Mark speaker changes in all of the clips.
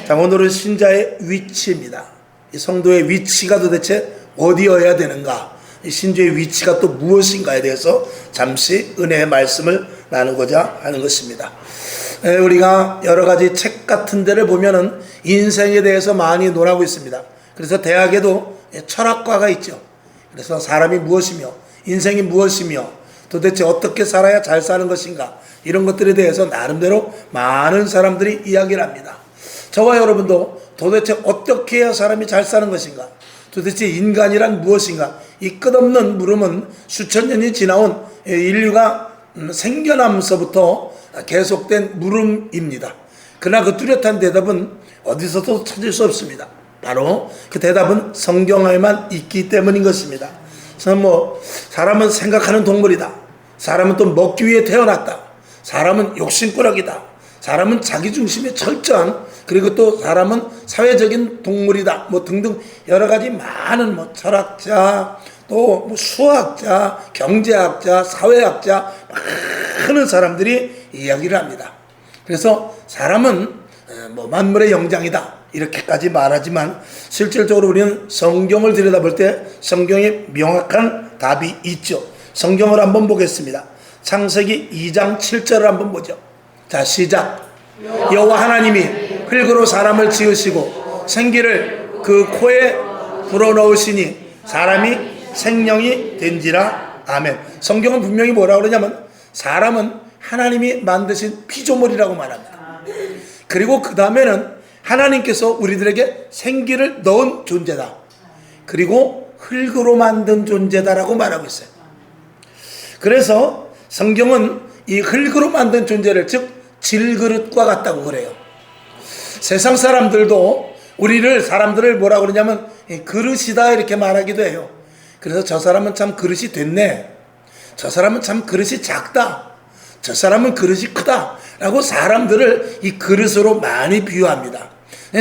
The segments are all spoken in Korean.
Speaker 1: 자, 오늘은 신자의 위치입니다. 이 성도의 위치가 도대체 어디여야 되는가, 이 신자의 위치가 또 무엇인가에 대해서 잠시 은혜의 말씀을 나누고자 하는 것입니다. 우리가 여러 가지 책 같은 데를 보면은 인생에 대해서 많이 논하고 있습니다. 그래서 대학에도 철학과가 있죠. 그래서 사람이 무엇이며 인생이 무엇이며 도대체 어떻게 살아야 잘 사는 것인가, 이런 것들에 대해서 나름대로 많은 사람들이 이야기를 합니다. 저와 여러분도 도대체 어떻게 해야 사람이 잘 사는 것인가, 도대체 인간이란 무엇인가, 이 끝없는 물음은 수천 년이 지나온 인류가 생겨나면서부터 계속된 물음입니다. 그러나 그 뚜렷한 대답은 어디서도 찾을 수 없습니다. 바로 그 대답은 성경에만 있기 때문인 것입니다. 그래서 사람은 생각하는 동물이다, 사람은 또 먹기 위해 태어났다, 사람은 욕심꾸러기다, 사람은 자기중심에 철저한, 그리고 또 사람은 사회적인 동물이다, 등등 여러 가지 많은 철학자, 또 수학자, 경제학자, 사회학자, 많은 사람들이 이야기를 합니다. 그래서 사람은 만물의 영장이다, 이렇게까지 말하지만 실질적으로 우리는 성경을 들여다볼 때 성경에 명확한 답이 있죠. 성경을 한번 보겠습니다. 창세기 2장 7절을 한번 보죠. 자, 시작. 여호와 하나님이 흙으로 사람을 지으시고 생기를 그 코에 불어넣으시니 사람이 생명이 된지라. 아멘. 성경은 분명히 뭐라고 그러냐면 사람은 하나님이 만드신 피조물이라고 말합니다. 그리고 그 다음에는 하나님께서 우리들에게 생기를 넣은 존재다, 그리고 흙으로 만든 존재다라고 말하고 있어요. 그래서 성경은 이 흙으로 만든 존재를, 즉 질그릇과 같다고 그래요. 세상 사람들도 사람들을 뭐라고 그러냐면 그릇이다, 이렇게 말하기도 해요. 그래서 저 사람은 참 그릇이 됐네, 저 사람은 참 그릇이 작다, 저 사람은 그릇이 크다 라고 사람들을 이 그릇으로 많이 비유합니다.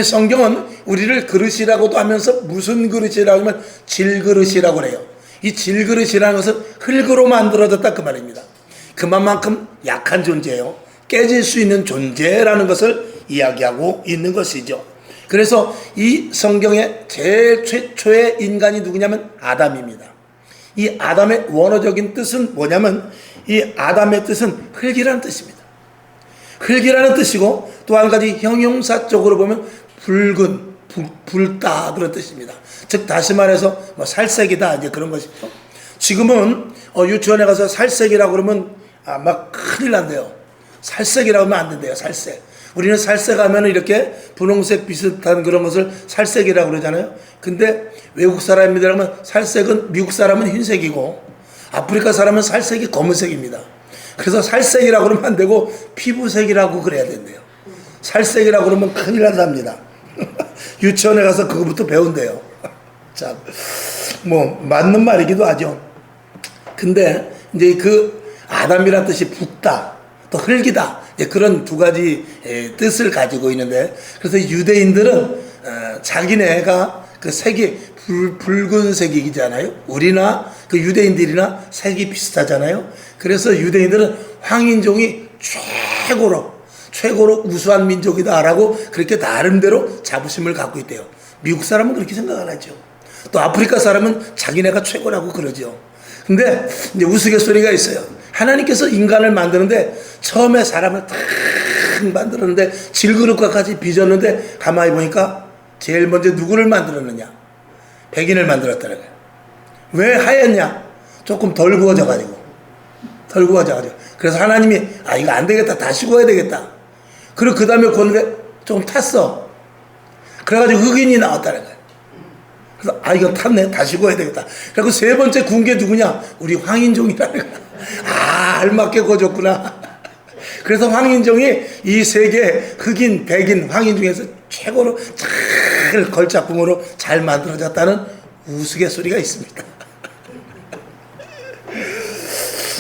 Speaker 1: 성경은 우리를 그릇이라고도 하면서 무슨 그릇이라고 하면 질그릇이라고 그래요. 이 질그릇이라는 것은 흙으로 만들어졌다, 그 말입니다. 그만큼 약한 존재예요. 깨질 수 있는 존재라는 것을 이야기하고 있는 것이죠. 그래서 이 성경의 제일 최초의 인간이 누구냐면 아담입니다. 이 아담의 원어적인 뜻은 뭐냐면, 이 아담의 뜻은 흙이라는 뜻입니다. 흙이라는 뜻이고, 또 한 가지 형용사적으로 보면 붉다 그런 뜻입니다. 즉 다시 말해서 살색이다, 이제 그런 것이죠. 지금은 유치원에 가서 살색이라고 그러면 막 큰일 난대요. 살색이라고 하면 안 된대요. 살색. 우리는 살색하면 이렇게 분홍색 비슷한 그런 것을 살색이라고 그러잖아요. 근데 외국 사람이라면 살색은, 미국 사람은 흰색이고 아프리카 사람은 살색이 검은색입니다. 그래서 살색이라고 그러면 안 되고 피부색이라고 그래야 된대요. 살색이라고 그러면 큰일 난답니다. 유치원에 가서 그거부터 배운대요. 자, 맞는 말이기도 하죠. 근데 이제 그 아담이란 뜻이 붓다, 또 흙이다, 그런 두 가지 뜻을 가지고 있는데, 그래서 유대인들은 자기네가 그 색이 붉은색이잖아요. 우리나 그 유대인들이나 색이 비슷하잖아요. 그래서 유대인들은 황인종이 최고로 우수한 민족이다라고 그렇게 나름대로 자부심을 갖고 있대요. 미국 사람은 그렇게 생각 안 하죠. 또 아프리카 사람은 자기네가 최고라고 그러죠. 근데 이제 우스갯소리가 있어요. 하나님께서 인간을 만드는데 처음에 사람을 탁 만들었는데 질그릇과 같이 빚었는데 가만히 보니까 제일 먼저 누구를 만들었느냐? 백인을 만들었다는 거예요. 왜 하였냐? 조금 덜 구워져가지고. 그래서 하나님이 이거 안 되겠다, 다시 구워야 되겠다. 그리고 그 다음에 구웠는데 조금 탔어. 그래가지고 흑인이 나왔다는 거예요. 그래서 이거 탔네, 다시 구워야 되겠다. 그리고 세 번째 구운 게 누구냐? 우리 황인종이라는 거예요. 알맞게 구워줬구나. 그래서 황인종이 이 세계 흑인, 백인, 황인 중에서 최고로 잘 걸작품으로 잘 만들어졌다는 우스갯소리가 있습니다.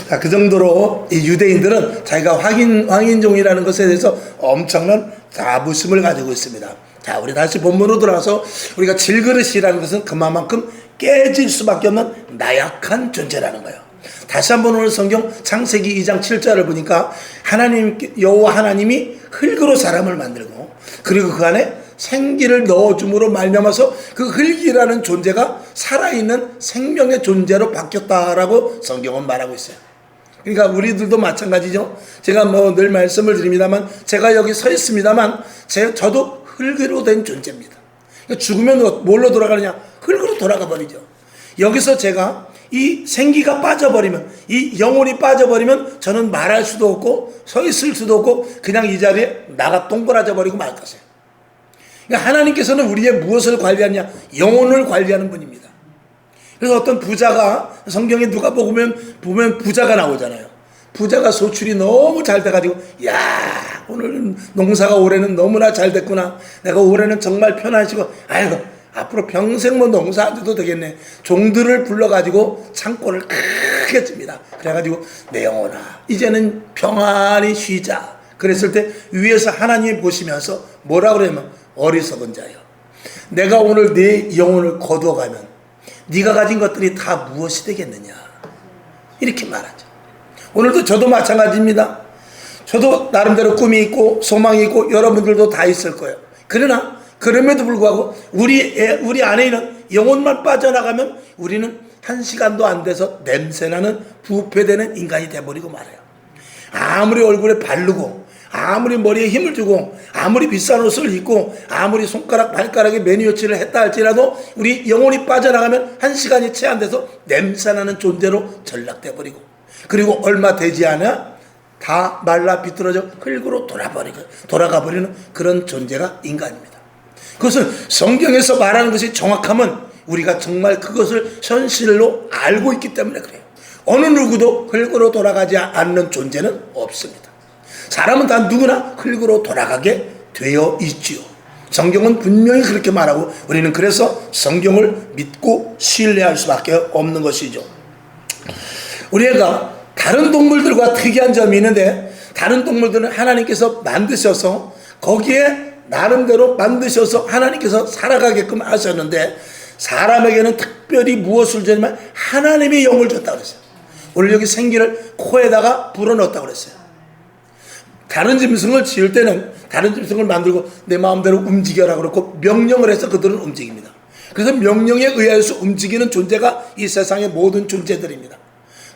Speaker 1: 자, 그 정도로 이 유대인들은 자기가 황인종이라는 것에 대해서 엄청난 자부심을 가지고 있습니다. 자, 우리 다시 본문으로 돌아와서 우리가 질그릇이라는 것은 그만큼 깨질 수밖에 없는 나약한 존재라는 거예요. 다시 한번 오늘 성경 창세기 2장 7절을 보니까 여호와 하나님이 흙으로 사람을 만들고, 그리고 그 안에 생기를 넣어줌으로 말미암아서 그 흙이라는 존재가 살아있는 생명의 존재로 바뀌었다라고 성경은 말하고 있어요. 그러니까 우리들도 마찬가지죠. 제가 뭐 늘 말씀을 드립니다만, 제가 여기 서 있습니다만 저도 흙으로 된 존재입니다. 그러니까 죽으면 뭘로 돌아가느냐? 흙으로 돌아가 버리죠. 여기서 제가 이 생기가 빠져버리면, 이 영혼이 빠져버리면 저는 말할 수도 없고 서 있을 수도 없고 그냥 이 자리에 나가 동그라져 버리고 말 것이에요. 그러니까 하나님께서는 우리의 무엇을 관리하느냐? 영혼을 관리하는 분입니다. 그래서 어떤 부자가, 성경에 누가 보면 부자가 나오잖아요. 부자가 소출이 너무 잘 돼가지고, 야, 오늘 농사가 올해는 너무나 잘 됐구나. 내가 올해는 정말 편하시고, 아이고, 앞으로 평생 뭐 농사 안 줘도 되겠네. 종들을 불러가지고 창고를 크게 줍니다. 그래가지고, 내 영혼아, 이제는 평안히 쉬자. 그랬을 때 위에서 하나님이 보시면서 뭐라고 그러냐면, 어리석은 자여, 내가 오늘 내 영혼을 거두어가면 네가 가진 것들이 다 무엇이 되겠느냐, 이렇게 말하죠. 오늘도 저도 마찬가지입니다. 저도 나름대로 꿈이 있고 소망이 있고 여러분들도 다 있을 거예요. 그러나 그럼에도 불구하고 우리 안에 있는 영혼만 빠져나가면 우리는 한 시간도 안 돼서 냄새나는 부패되는 인간이 돼버리고 말아요. 아무리 얼굴에 바르고, 아무리 머리에 힘을 주고, 아무리 비싼 옷을 입고, 아무리 손가락 발가락에 매니어치를 했다 할지라도 우리 영혼이 빠져나가면 한 시간이 채 안 돼서 냄새나는 존재로 전락돼 버리고, 그리고 얼마 되지 않아 다 말라 비틀어져 흙으로 돌아가 버리는 그런 존재가 인간입니다. 그것은 성경에서 말하는 것이 정확하면 우리가 정말 그것을 현실로 알고 있기 때문에 그래요. 어느 누구도 흙으로 돌아가지 않는 존재는 없습니다. 사람은 다 누구나 흙으로 돌아가게 되어 있지요. 성경은 분명히 그렇게 말하고, 우리는 그래서 성경을 믿고 신뢰할 수밖에 없는 것이죠. 우리가 다른 동물들과 특이한 점이 있는데, 다른 동물들은 하나님께서 만드셔서 거기에 나름대로 만드셔서 하나님께서 살아가게끔 하셨는데, 사람에게는 특별히 무엇을 줬냐면 하나님의 영을 줬다고 그랬어요. 오늘 여기 생기를 코에다가 불어넣었다고 그랬어요. 다른 짐승을 지을 때는 다른 짐승을 만들고 내 마음대로 움직여라 그렇고 명령을 해서 그들은 움직입니다. 그래서 명령에 의해서 움직이는 존재가 이 세상의 모든 존재들입니다.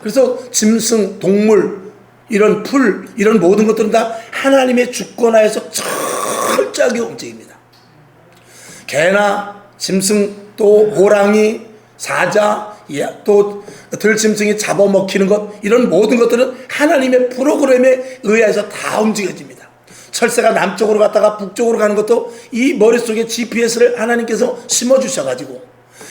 Speaker 1: 그래서 짐승, 동물, 이런 풀, 이런 모든 것들은 다 하나님의 주권하에서 철저하게 움직입니다. 개나 짐승, 또 호랑이, 사자, 또 들짐승이 잡아먹히는 것, 이런 모든 것들은 하나님의 프로그램에 의해서 다 움직여집니다. 철새가 남쪽으로 갔다가 북쪽으로 가는 것도 이 머릿속에 GPS를 하나님께서 심어주셔가지고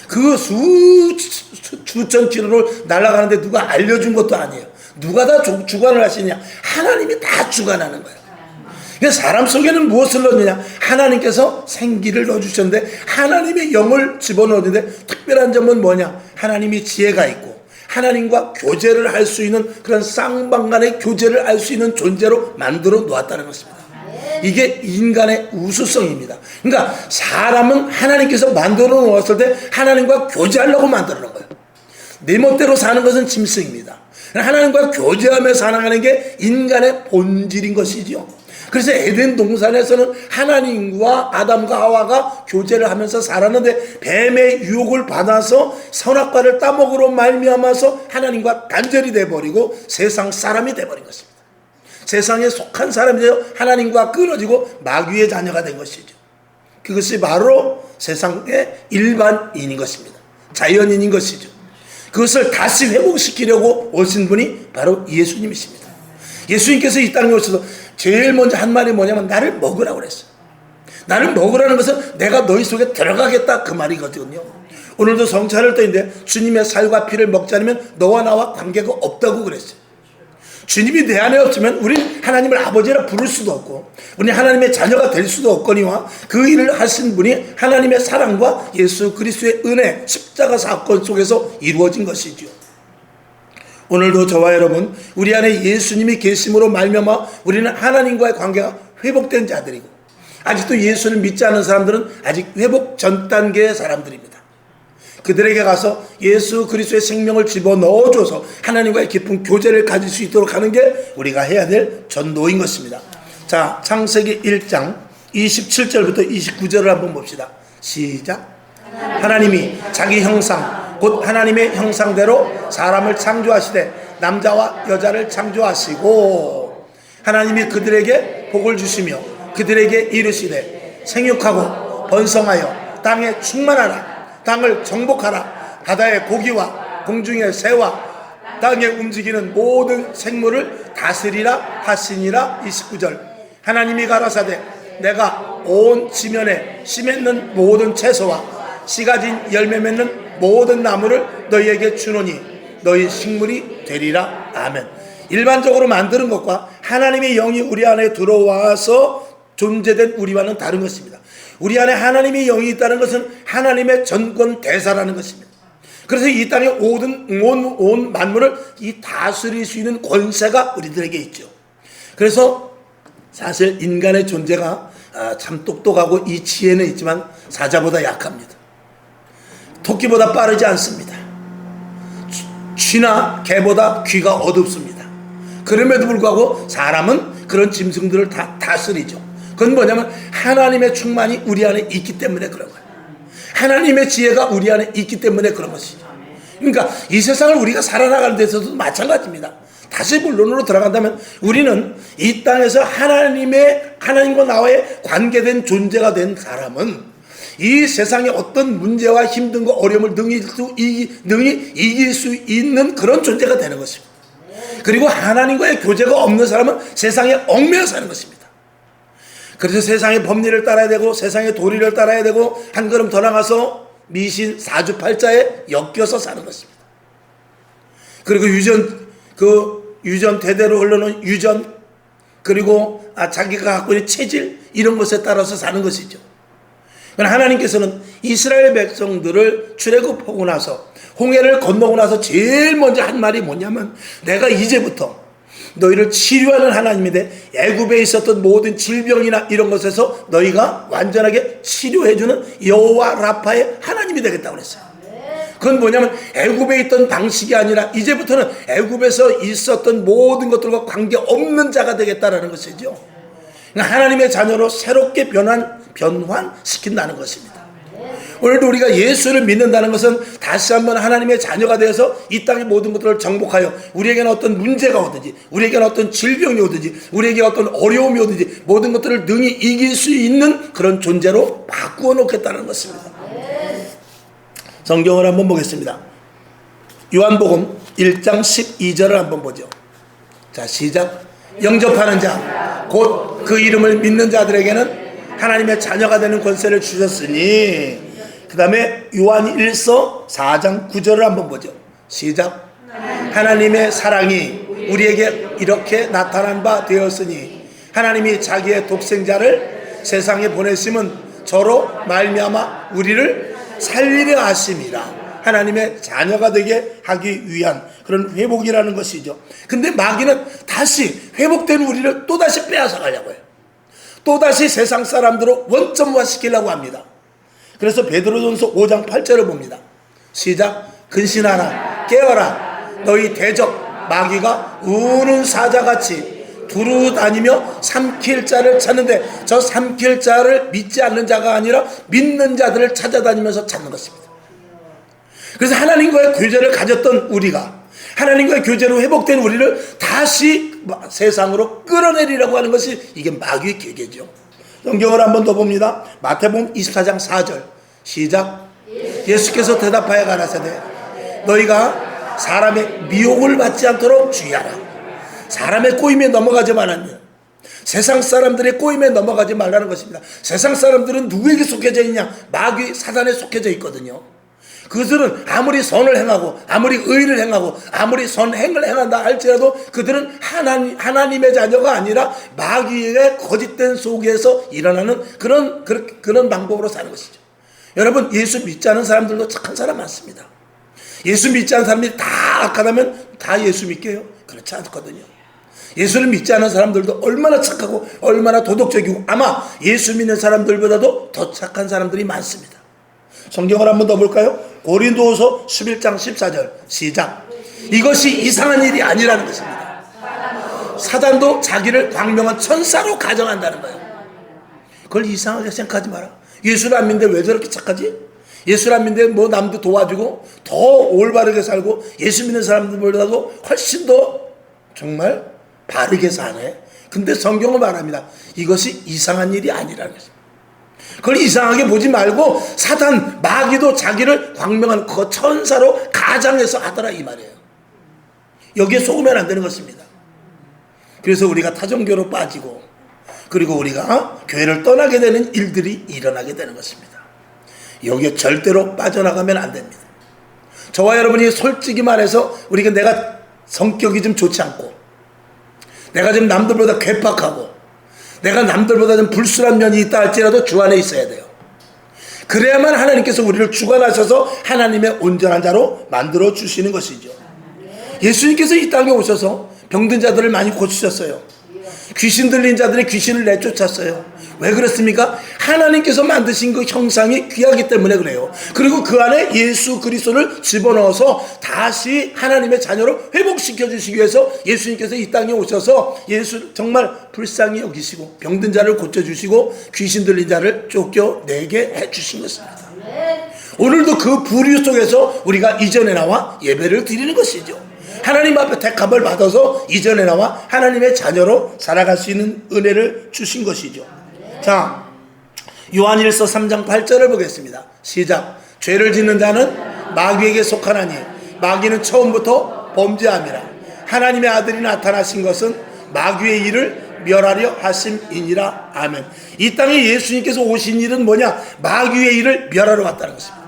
Speaker 1: 그 수천 킬로를 날아가는데 누가 알려준 것도 아니에요. 누가 다 주관을 하시냐? 하나님이 다 주관하는 거예요. 그래서 사람 속에는 무엇을 넣느냐? 하나님께서 생기를 넣어주셨는데 하나님의 영을 집어넣었는데, 특별한 점은 뭐냐? 하나님이 지혜가 있고 하나님과 교제를 할 수 있는, 그런 쌍방간의 교제를 할 수 있는 존재로 만들어 놓았다는 것입니다. 이게 인간의 우수성입니다. 그러니까 사람은 하나님께서 만들어 놓았을 때 하나님과 교제하려고 만들어 놓은 거예요. 내 멋대로 사는 것은 짐승입니다. 하나님과 교제하며 살아가는 게 인간의 본질인 것이죠. 그래서 에덴 동산에서는 하나님과 아담과 하와가 교제를 하면서 살았는데, 뱀의 유혹을 받아서 선악과를 따먹으로 말미암아서 하나님과 단절이 돼버리고 세상 사람이 돼버린 것입니다. 세상에 속한 사람이 되어 하나님과 끊어지고 마귀의 자녀가 된 것이죠. 그것이 바로 세상의 일반인인 것입니다. 자연인인 것이죠. 그것을 다시 회복시키려고 오신 분이 바로 예수님이십니다. 예수님께서 이 땅에 오셔서 제일 먼저 한 말이 뭐냐면 나를 먹으라고 그랬어요. 나를 먹으라는 것은 내가 너희 속에 들어가겠다, 그 말이거든요. 오늘도 성찬을 때인데 주님의 살과 피를 먹지 않으면 너와 나와 관계가 없다고 그랬어요. 주님이 내 안에 없으면 우리는 하나님을 아버지라 부를 수도 없고 우리는 하나님의 자녀가 될 수도 없거니와, 그 일을 하신 분이 하나님의 사랑과 예수 그리스도의 은혜, 십자가 사건 속에서 이루어진 것이죠. 오늘도 저와 여러분, 우리 안에 예수님이 계심으로 말미암아 우리는 하나님과의 관계가 회복된 자들이고, 아직도 예수를 믿지 않은 사람들은 아직 회복 전 단계의 사람들입니다. 그들에게 가서 예수 그리스도의 생명을 집어넣어줘서 하나님과의 깊은 교제를 가질 수 있도록 하는 게 우리가 해야 될 전도인 것입니다. 자, 창세기 1장 27절부터 29절을 한번 봅시다. 시작. 하나님이 자기 형상 곧 하나님의 형상대로 사람을 창조하시되 남자와 여자를 창조하시고 하나님이 그들에게 복을 주시며 그들에게 이르시되 생육하고 번성하여 땅에 충만하라. 땅을 정복하라. 바다의 고기와 공중의 새와 땅에 움직이는 모든 생물을 다스리라 하시니라. 29절. 하나님이 가라사대 내가 온 지면에 씨 맺는 모든 채소와 씨 가진 열매 맺는 모든 나무를 너희에게 주노니 너희 식물이 되리라. 아멘. 일반적으로 만드는 것과 하나님의 영이 우리 안에 들어와서 존재된 우리와는 다른 것입니다. 우리 안에 하나님의 영이 있다는 것은 하나님의 전권 대사라는 것입니다. 그래서 이 땅의 온 만물을 이 다스릴 수 있는 권세가 우리들에게 있죠. 그래서 사실 인간의 존재가 참 똑똑하고 이 지혜는 있지만 사자보다 약합니다. 토끼보다 빠르지 않습니다. 쥐나 개보다 귀가 어둡습니다. 그럼에도 불구하고 사람은 그런 짐승들을 다 다스리죠. 그건 뭐냐면 하나님의 충만이 우리 안에 있기 때문에 그런 거예요. 하나님의 지혜가 우리 안에 있기 때문에 그런 것이죠. 그러니까 이 세상을 우리가 살아나가는 데서도 마찬가지입니다. 다시 본론으로 들어간다면 우리는 이 땅에서 하나님과 나와의 관계된 존재가 된 사람은 이 세상의 어떤 문제와 힘든 거 어려움을 능히 이길 수 있는 그런 존재가 되는 것입니다. 그리고 하나님과의 교제가 없는 사람은 세상에 얽매여 사는 것입니다. 그래서 세상의 법리를 따라야 되고 세상의 도리를 따라야 되고 한 걸음 더 나가서 미신 사주팔자에 엮여서 사는 것입니다. 그리고 유전 대대로 흘러오는 유전 그리고 자기가 갖고 있는 체질 이런 것에 따라서 사는 것이죠. 그러나 하나님께서는 이스라엘 백성들을 출애굽하고 나서 홍해를 건너고 나서 제일 먼저 한 말이 뭐냐면 내가 이제부터 너희를 치료하는 하나님인데 애굽에 있었던 모든 질병이나 이런 것에서 너희가 완전하게 치료해주는 여호와 라파의 하나님이 되겠다고 그랬어요. 그건 뭐냐면 애굽에 있던 방식이 아니라 이제부터는 애굽에서 있었던 모든 것들과 관계없는 자가 되겠다라는 것이죠. 그러니까 하나님의 자녀로 새롭게 변환시킨다는 것입니다. 오늘도 우리가 예수를 믿는다는 것은 다시 한번 하나님의 자녀가 되어서 이 땅의 모든 것들을 정복하여 우리에게는 어떤 문제가 오든지 우리에게는 어떤 질병이 오든지 우리에게 어떤 어려움이 오든지 모든 것들을 능히 이길 수 있는 그런 존재로 바꾸어 놓겠다는 것입니다. 성경을 한번 보겠습니다. 요한복음 1장 12절을 한번 보죠. 자, 시작. 영접하는 자 곧 그 이름을 믿는 자들에게는 하나님의 자녀가 되는 권세를 주셨으니. 그 다음에 요한 1서 4장 9절을 한번 보죠. 시작. 하나님의 사랑이 우리에게 이렇게 나타난 바 되었으니 하나님이 자기의 독생자를 세상에 보내심은 저로 말미암아 우리를 살리려 하심이라. 하나님의 자녀가 되게 하기 위한 그런 회복이라는 것이죠. 근데 마귀는 다시 회복된 우리를 또다시 빼앗아 가려고 해요. 또다시 세상 사람들로 원점화 시키려고 합니다. 그래서 베드로전서 5장 8절을 봅니다. 시작. 근신하라 깨어라 너희 대적 마귀가 우는 사자같이 두루 다니며 삼킬 자를 찾는데 저 삼킬 자를 믿지 않는 자가 아니라 믿는 자들을 찾아다니면서 찾는 것입니다. 그래서 하나님과의 교제를 가졌던 우리가 하나님과의 교제로 회복된 우리를 다시 세상으로 끌어내리려고 하는 것이 이게 마귀의 계계죠. 성경을 한 번 더 봅니다. 마태복음 24장 4절 시작. 예수께서 대답하여 가라사대 너희가 사람의 미혹을 받지 않도록 주의하라. 사람의 꼬임에 넘어가지 말았냐. 세상 사람들의 꼬임에 넘어가지 말라는 것입니다. 세상 사람들은 누구에게 속해져 있냐? 마귀 사단에 속해져 있거든요. 그들은 아무리 선을 행하고 아무리 의를 행하고 아무리 선행을 행한다 할지라도 그들은 하나님의 자녀가 아니라 마귀의 거짓된 속에서 일어나는 그런 방법으로 사는 것이죠. 여러분, 예수 믿지 않은 사람들도 착한 사람 많습니다. 예수 믿지 않은 사람들이 다 악하다면 다 예수 믿게요? 그렇지 않거든요. 예수를 믿지 않은 사람들도 얼마나 착하고 얼마나 도덕적이고 아마 예수 믿는 사람들보다도 더 착한 사람들이 많습니다. 성경을 한번 더 볼까요? 고린도후서 11장 14절 시작. 이것이 이상한 일이 아니라는 것입니다. 사단도 자기를 광명한 천사로 가정한다는 거예요. 그걸 이상하게 생각하지 마라. 예수를 안 믿는데 왜 저렇게 착하지? 예수를 안 믿는데 뭐 남도 도와주고 더 올바르게 살고 예수 믿는 사람들보다도 훨씬 더 정말 바르게 사네. 근데 성경은 말합니다. 이것이 이상한 일이 아니라는 것입니다. 그걸 이상하게 보지 말고 사단 마귀도 자기를 광명한 그 천사로 가장해서 하더라 이 말이에요. 여기에 속으면 안 되는 것입니다. 그래서 우리가 타종교로 빠지고 그리고 우리가 교회를 떠나게 되는 일들이 일어나게 되는 것입니다. 여기에 절대로 빠져나가면 안 됩니다. 저와 여러분이 솔직히 말해서 우리가 내가 성격이 좀 좋지 않고 내가 좀 남들보다 괴팍하고 내가 남들보다 좀 불순한 면이 있다 할지라도 주 안에 있어야 돼요. 그래야만 하나님께서 우리를 주관하셔서 하나님의 온전한 자로 만들어 주시는 것이죠. 예수님께서 이 땅에 오셔서 병든 자들을 많이 고치셨어요. 귀신 들린 자들의 귀신을 내쫓았어요. 왜 그렇습니까? 하나님께서 만드신 그 형상이 귀하기 때문에 그래요. 그리고 그 안에 예수 그리스도를 집어넣어서 다시 하나님의 자녀로 회복시켜 주시기 위해서 예수님께서 이 땅에 오셔서 예수 정말 불쌍히 여기시고 병든 자를 고쳐주시고 귀신 들린 자를 쫓겨내게 해주신 것입니다. 오늘도 그 부류 속에서 우리가 이전에 나와 예배를 드리는 것이죠. 하나님 앞에 택함을 받아서 이전에 나와 하나님의 자녀로 살아갈 수 있는 은혜를 주신 것이죠. 자, 요한일서 3장 8절을 보겠습니다. 시작. 죄를 짓는 자는 마귀에게 속하나니 마귀는 처음부터 범죄함이라. 하나님의 아들이 나타나신 것은 마귀의 일을 멸하려 하심이니라. 아멘. 이 땅에 예수님께서 오신 일은 뭐냐? 마귀의 일을 멸하러 왔다는 것입니다.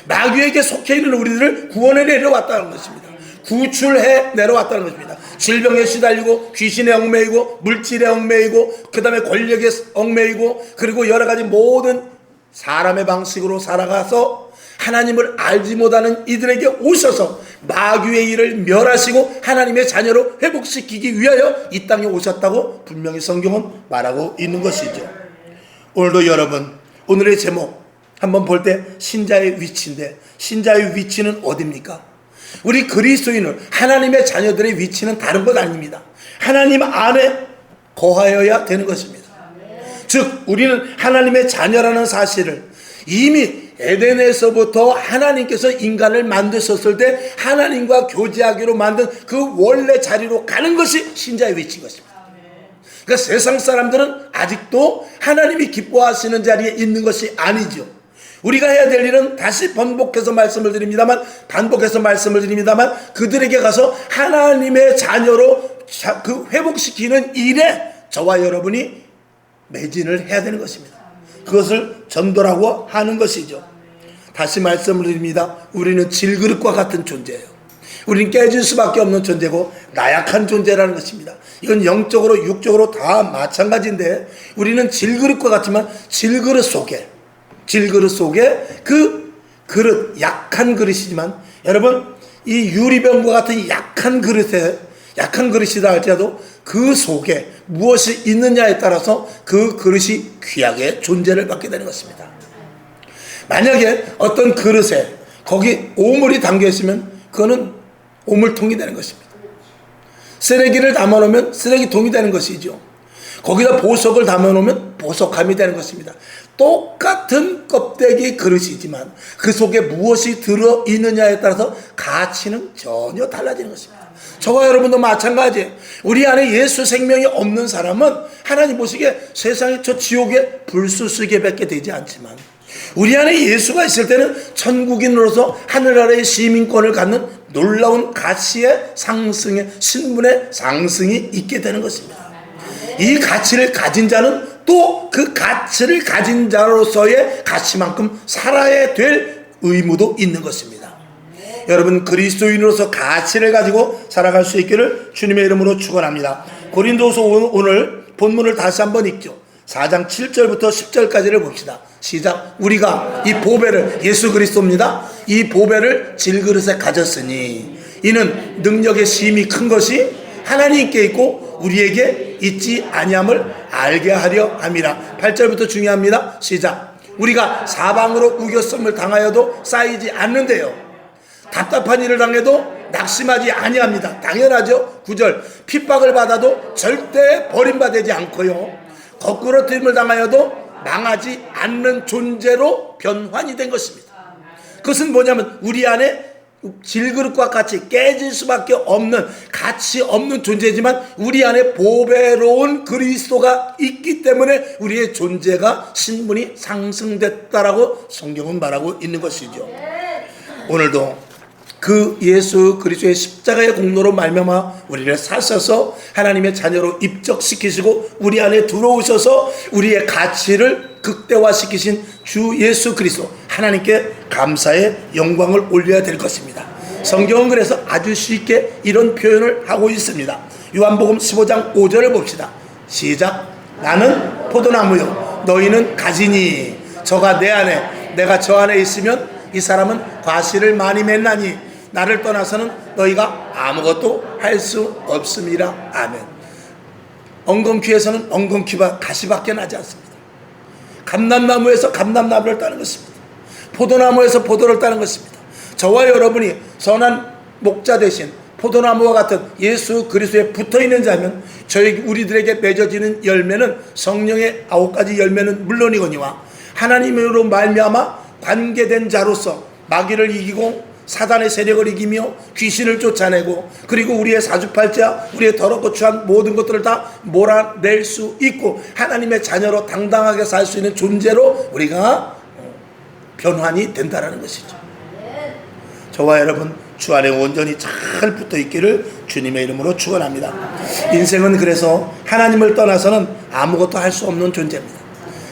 Speaker 1: 마귀에게 속해 있는 우리들을 구원해 내려왔다는 것입니다. 구출해 내려왔다는 것입니다. 질병에 시달리고 귀신에 얽매이고 물질에 얽매이고 그 다음에 권력에 얽매이고 그리고 여러 가지 모든 사람의 방식으로 살아가서 하나님을 알지 못하는 이들에게 오셔서 마귀의 일을 멸하시고 하나님의 자녀로 회복시키기 위하여 이 땅에 오셨다고 분명히 성경은 말하고 있는 것이죠. 오늘도 여러분 오늘의 제목 한번 볼 때 신자의 위치인데 신자의 위치는 어디입니까? 우리 그리스도인은 하나님의 자녀들의 위치는 다른 것 아닙니다. 하나님 안에 거하여야 되는 것입니다. 즉 우리는 하나님의 자녀라는 사실을 이미 에덴에서부터 하나님께서 인간을 만드셨을 때 하나님과 교제하기로 만든 그 원래 자리로 가는 것이 신자의 위치인 것입니다. 그러니까 세상 사람들은 아직도 하나님이 기뻐하시는 자리에 있는 것이 아니죠. 우리가 해야 될 일은 다시 반복해서 말씀을 드립니다만 그들에게 가서 하나님의 자녀로 그 회복시키는 일에 저와 여러분이 매진을 해야 되는 것입니다. 그것을 전도라고 하는 것이죠. 다시 말씀을 드립니다. 우리는 질그릇과 같은 존재예요. 우리는 깨질 수밖에 없는 존재고 나약한 존재라는 것입니다. 이건 영적으로 육적으로 다 마찬가지인데 우리는 질그릇과 같지만 질그릇 속에 그 그릇 약한 그릇이지만 여러분 이 유리병과 같은 약한 그릇이다 할지라도 그 속에 무엇이 있느냐에 따라서 그 그릇이 귀하게 존재를 받게 되는 것입니다. 만약에 어떤 그릇에 거기 오물이 담겨 있으면 그거는 오물통이 되는 것입니다. 쓰레기를 담아놓으면 쓰레기통이 되는 것이죠. 거기다 보석을 담아놓으면 보석함이 되는 것입니다. 똑같은 껍데기 그릇이지만 그 속에 무엇이 들어있느냐에 따라서 가치는 전혀 달라지는 것입니다. 저와 여러분도 마찬가지예요. 우리 안에 예수 생명이 없는 사람은 하나님 보시기에 세상에 저 지옥에 불수수께밖에 되지 않지만 우리 안에 예수가 있을 때는 천국인으로서 하늘 아래의 시민권을 갖는 놀라운 가치의 상승의 신분의 상승이 있게 되는 것입니다. 이 가치를 가진 자는 또 그 가치를 가진 자로서의 가치만큼 살아야 될 의무도 있는 것입니다. 여러분 그리스도인으로서 가치를 가지고 살아갈 수 있기를 주님의 이름으로 축원합니다. 고린도서 오늘 본문을 다시 한번 읽죠. 4장 7절부터 10절까지를 봅시다. 시작. 우리가 이 보배를 예수 그리스도입니다. 이 보배를 질그릇에 가졌으니 이는 능력의 심이 큰 것이 하나님께 있고 우리에게 있지 아니함을 알게 하려 함이라. 8절부터 중요합니다. 시작. 우리가 사방으로 우겨썸을 당하여도 쌓이지 않는데요. 답답한 일을 당해도 낙심하지 아니합니다. 당연하죠. 9절. 핍박을 받아도 절대 버림받지 않고요. 거꾸로 트임을 당하여도 망하지 않는 존재로 변환이 된 것입니다. 그것은 뭐냐면 우리 안에 질그릇과 같이 깨질 수밖에 없는 가치 없는 존재지만 우리 안에 보배로운 그리스도가 있기 때문에 우리의 존재가 신분이 상승됐다라고 성경은 말하고 있는 것이죠. 오늘도 그 예수 그리스도의 십자가의 공로로 말미암아 우리를 사셔서 하나님의 자녀로 입적시키시고 우리 안에 들어오셔서 우리의 가치를 극대화시키신 주 예수 그리스도 하나님께 감사의 영광을 올려야 될 것입니다. 성경은 그래서 아주 쉽게 이런 표현을 하고 있습니다. 요한복음 15장 5절을 봅시다. 시작. 나는 포도나무요 너희는 가지니 저가 내 안에 내가 저 안에 있으면 이 사람은 과실을 많이 맺나니 나를 떠나서는 너희가 아무것도 할 수 없음이라. 아멘. 엉겅퀴에서는 엉겅퀴와 가시밖에 나지 않습니다. 감람나무에서 감람나무를 따는 것입니다. 포도나무에서 포도를 따는 것입니다. 저와 여러분이 선한 목자 대신 포도나무와 같은 예수 그리스도에 붙어있는 자면 우리들에게 맺어지는 열매는 성령의 9가지 열매는 물론이거니와 하나님으로 말미암아 관계된 자로서 마귀를 이기고 사단의 세력을 이기며 귀신을 쫓아내고 그리고 우리의 사주팔자 우리의 더럽고 추한 모든 것들을 다 몰아낼 수 있고 하나님의 자녀로 당당하게 살 수 있는 존재로 우리가 변환이 된다는 것이죠. 저와 여러분 주 안에 온전히 잘 붙어있기를 주님의 이름으로 축원합니다. 인생은 그래서 하나님을 떠나서는 아무것도 할 수 없는 존재입니다.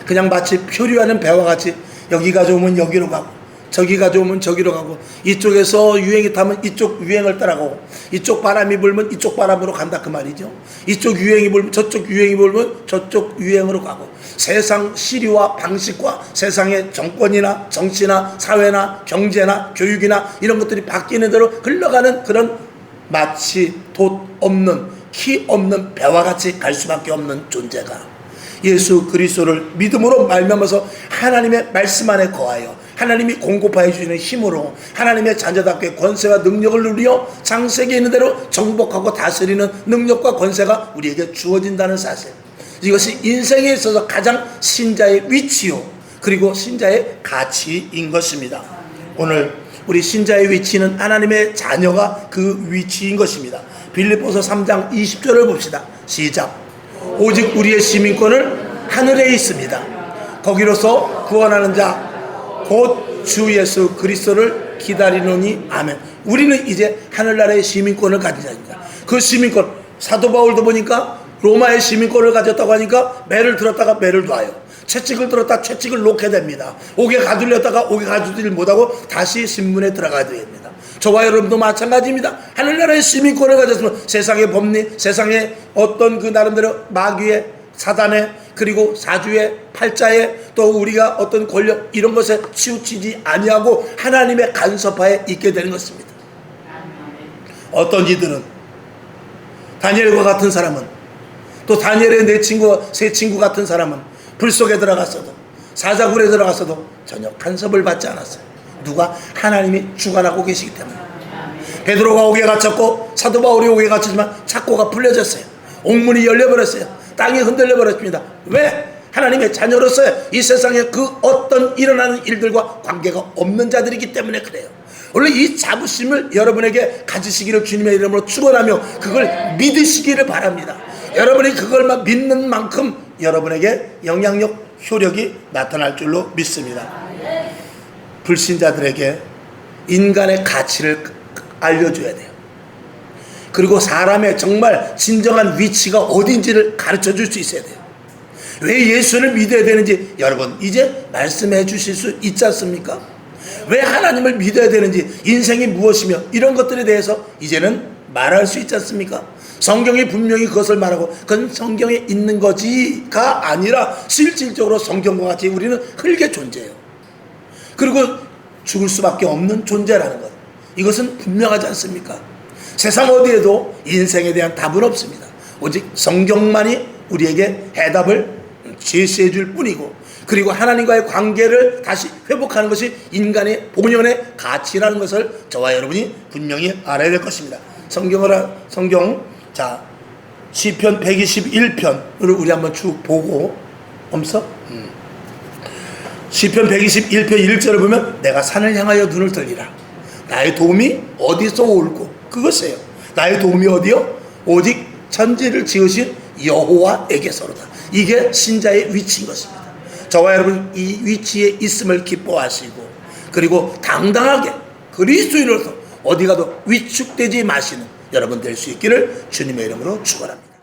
Speaker 1: 그냥 마치 표류하는 배와 같이 여기가 좋으면 여기로 가고 저기가 좋으면 저기로 가고 이쪽에서 유행이 타면 이쪽 유행을 따라가고 이쪽 바람이 불면 이쪽 바람으로 간다 그 말이죠. 이쪽 유행이 불면 저쪽 유행이 불면 저쪽 유행으로 가고 세상 시류와 방식과 세상의 정권이나 정치나 사회나 경제나 교육이나 이런 것들이 바뀌는 대로 흘러가는 그런 마치 돛 없는 키 없는 배와 같이 갈 수밖에 없는 존재가 예수 그리스도를 믿음으로 말미암아서 하나님의 말씀 안에 거하여 하나님이 공급하여 주시는 힘으로 하나님의 자녀답게 권세와 능력을 누리어 창세기에 있는 대로 정복하고 다스리는 능력과 권세가 우리에게 주어진다는 사실, 이것이 인생에 있어서 가장 신자의 위치요 그리고 신자의 가치인 것입니다. 오늘 우리 신자의 위치는 하나님의 자녀가 그 위치인 것입니다. 빌립보서 3장 20절을 봅시다. 시작. 오직 우리의 시민권은 하늘에 있습니다. 거기로서 구원하는 자 곧 주 예수 그리스도를 기다리노니. 아멘. 우리는 이제 하늘나라의 시민권을 가진 자입니다. 그 시민권, 사도 바울도 보니까 로마의 시민권을 가졌다고 하니까 매를 들었다가 매를 놔요. 채찍을 들었다 채찍을 놓게 됩니다. 옥에 가둘렸다가 옥에 가두질 못하고 다시 신문에 들어가야 됩니다. 저와 여러분도 마찬가지입니다. 하늘나라의 시민권을 가졌으면 세상의 법리, 세상의 어떤 그 나름대로 마귀의 사단의 그리고 사주의 팔자의 또 우리가 어떤 권력 이런 것에 치우치지 아니하고 하나님의 간섭하에 있게 되는 것입니다. 어떤 이들은 다니엘과 같은 사람은 또 다니엘의 네 친구 세 친구 같은 사람은 불 속에 들어갔어도 사자굴에 들어갔어도 전혀 간섭을 받지 않았어요. 누가? 하나님이 주관하고 계시기 때문에. 베드로가 옥에 갇혔고 사도 바울이 옥에 갇혔지만 착고가 풀려졌어요. 옥문이 열려버렸어요. 땅이 흔들려 버렸습니다. 왜? 하나님의 자녀로서의 이 세상에 그 어떤 일어나는 일들과 관계가 없는 자들이기 때문에 그래요. 원래 이 자부심을 여러분에게 가지시기를 주님의 이름으로 축원하며 그걸 믿으시기를 바랍니다. 여러분이 그걸 믿는 만큼 여러분에게 영향력, 효력이 나타날 줄로 믿습니다. 불신자들에게 인간의 가치를 알려줘야 돼요. 그리고 사람의 정말 진정한 위치가 어딘지를 가르쳐 줄 수 있어야 돼요. 왜 예수를 믿어야 되는지 여러분 이제 말씀해 주실 수 있지 않습니까? 왜 하나님을 믿어야 되는지, 인생이 무엇이며 이런 것들에 대해서 이제는 말할 수 있지 않습니까? 성경이 분명히 그것을 말하고 그건 성경에 있는 거지가 아니라 실질적으로 성경과 같이 우리는 흙의 존재예요. 그리고 죽을 수밖에 없는 존재라는 것, 이것은 분명하지 않습니까? 세상 어디에도 인생에 대한 답은 없습니다. 오직 성경만이 우리에게 해답을 제시해 줄 뿐이고, 그리고 하나님과의 관계를 다시 회복하는 것이 인간의 본연의 가치라는 것을 저와 여러분이 분명히 알아야 될 것입니다. 성경 자 시편 121편을 우리 한번 쭉 보고. 없어? 시편 121편 1절을 보면 내가 산을 향하여 눈을 들리라. 나의 도움이 어디서 올고 그것이에요. 나의 도움이 어디요? 오직 천지를 지으신 여호와에게서로다. 이게 신자의 위치인 것입니다. 저와 여러분 이 위치에 있음을 기뻐하시고 그리고 당당하게 그리스도인으로서 어디 가도 위축되지 마시는 여러분 될 수 있기를 주님의 이름으로 축원합니다.